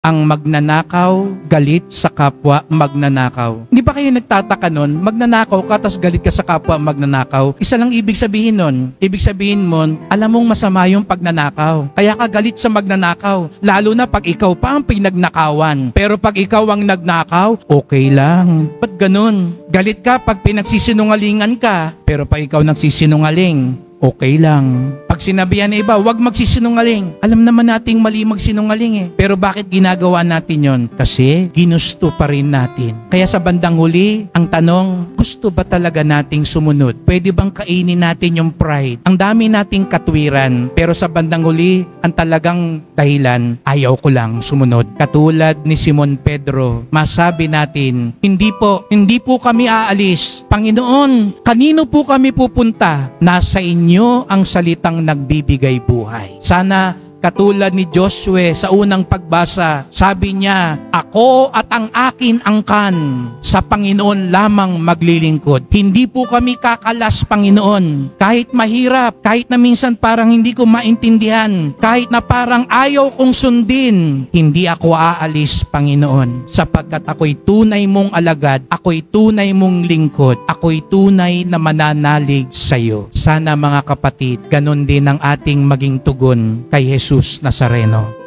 Ang magnanakaw, galit sa kapwa magnanakaw. Hindi ba kayo nagtataka nun? Magnanakaw ka, tas galit ka sa kapwa magnanakaw. Isa lang ibig sabihin nun. Ibig sabihin mo, alam mong masama yung pagnanakaw. Kaya ka galit sa magnanakaw. Lalo na pag ikaw pa ang pinagnakawan. Pero pag ikaw ang nagnakaw, okay lang. Ba't ganun? Galit ka pag pinagsisinungalingan ka. Pero pag ikaw nagsisinungaling, okay lang. Pag sinabihan ng iba, huwag magsisinungaling. Alam naman nating mali magsinungaling eh. Pero bakit ginagawa natin yon? Kasi ginusto pa rin natin. Kaya sa bandang huli, ang tanong, gusto ba talaga nating sumunod? Pwede bang kainin natin yung pride? Ang dami nating katwiran, pero sa bandang huli, ang talagang dahilan, ayaw ko lang sumunod. Katulad ni Simon Pedro, masabi natin, hindi po kami aalis. Panginoon, kanino po kami pupunta? Nasa inyo ang salitang nagbibigay buhay. Sana katulad ni Joshua sa unang pagbasa, sabi niya, ako at ang akin angkan sa Panginoon lamang maglilingkod. Hindi po kami kakalas, Panginoon. Kahit mahirap, kahit na minsan parang hindi ko maintindihan, kahit na parang ayaw kong sundin, hindi ako aalis, Panginoon. Sapagkat ako'y tunay mong alagad, ako'y tunay mong lingkod, ako'y tunay na mananalig sa iyo. Sana mga kapatid, ganun din ang ating maging tugon kay Jesus Nazareno.